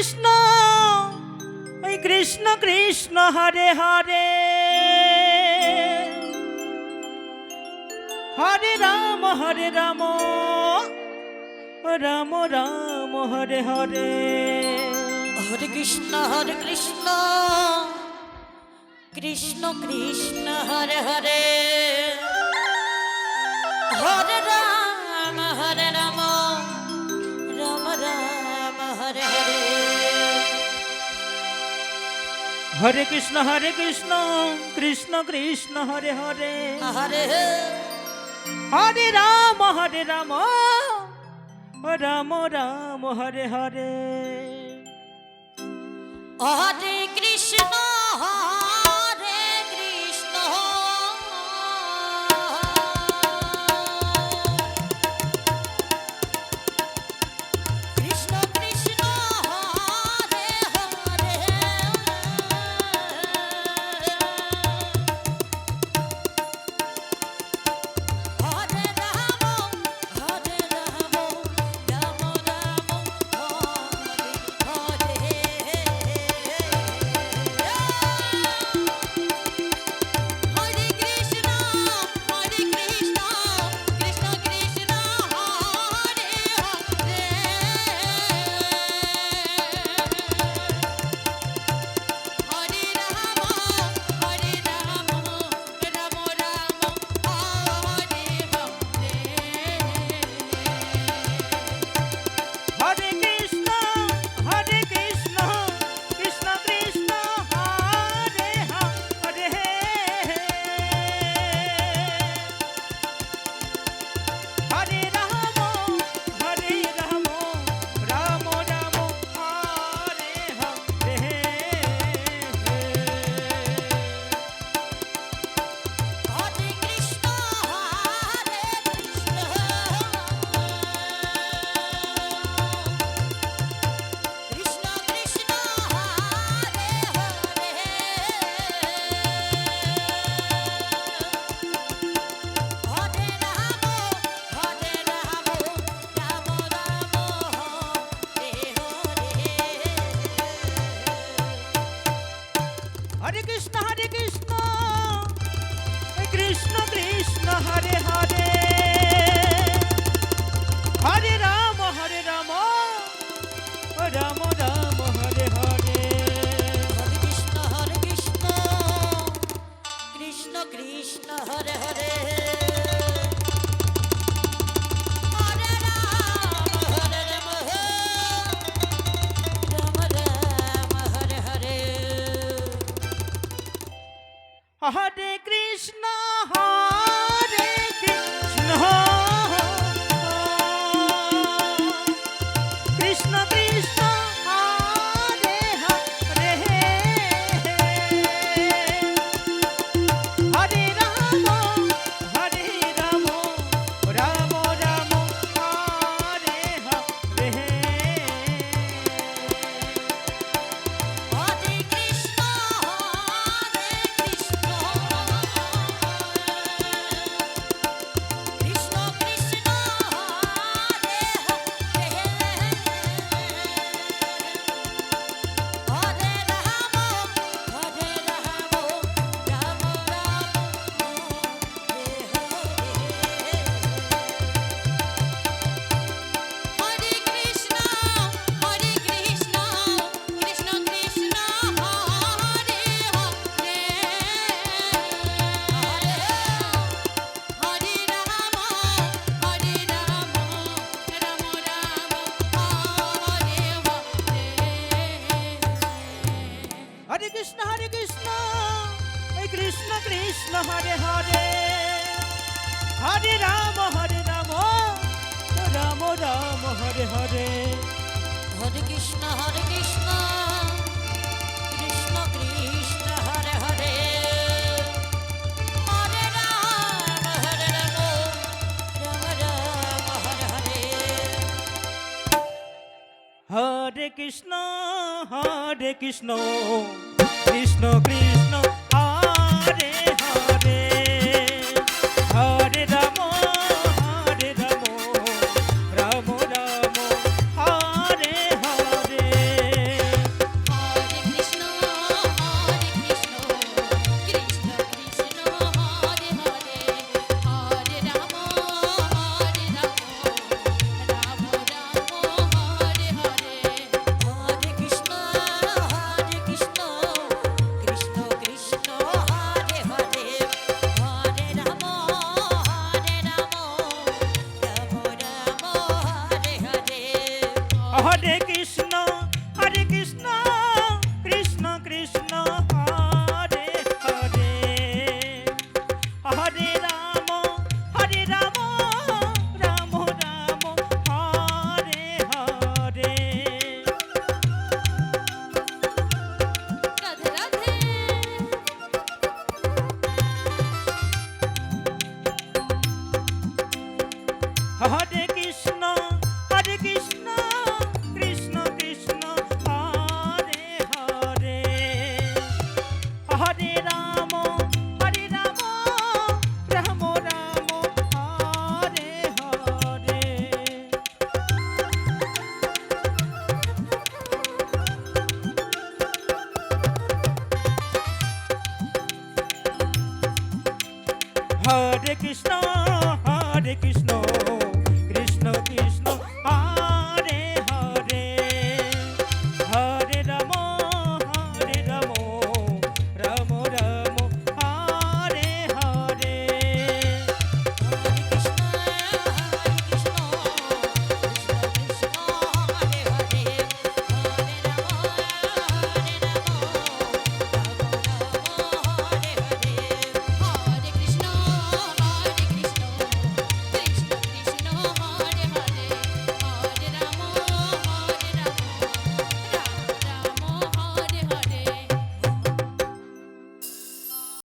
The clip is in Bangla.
কৃষ্ণ ওই কৃষ্ণ কৃষ্ণ হরে হরে হরে রাম রাম রাম হরে হরে হরে কৃষ্ণ কৃষ্ণ কৃষ্ণ হরে হরে হরে রাম রাম রাম হরে হরে হরে কৃষ্ণ কৃষ্ণ কৃষ্ণ হরে হরে হরে হরে রাম রাম রাম হরে হরে হরে কৃষ্ণ হরে কৃষ্ণ কৃষ্ণ কৃষ্ণ হরে হরে হরে রাম রাম রাম হরে হরে কৃষ্ণ কৃষ্ণ কৃষ্ণ হরে হরে হরে রাম রাম রাম হরে হরে হরে কৃষ্ণ কৃষ্ণ কৃষ্ণ হরে হরে হরে রাম রাম রাম হরে হরে হরে কৃষ্ণ কৃষ্ণ কৃষ্ণ হরে হরে হরে রাম রাম হরে হরে হরে কৃষ্ণ কৃষ্ণ কৃষ্ণ হরে হরে হরে রাম রাম রাম হরে হরে হরে কৃষ্ণ কৃষ্ণ কৃষ্ণ হরে হরে হরে রাম রাম হরে হরে হরে কৃষ্ণ কৃষ্ণ কৃষ্ণ হরে হরে হরে রাম রাম রাম হরে হরে হরে কৃষ্ণ কৃষ্ণ কৃষ্ণ হরে হরে হরে রাম রাম হরে হরে কৃষ্ণ কৃষ্ণ কৃষ্ণ হরে হরে হরে রাম রাম হরে হরে হরে কৃষ্ণ এই কৃষ্ণ কৃষ্ণ হরে হরে হরে রাম রাম হরে হরে হরে কৃষ্ণ কৃষ্ণ কৃষ্ণ হরে হরে হরে রাম রাম হরে হরে হরে কৃষ্ণ কৃষ্ণ কৃষ্ণ হরে হরে হরে রাম রাম রাম হরে হরে হরে কৃষ্ণ হরে কৃষ্ণ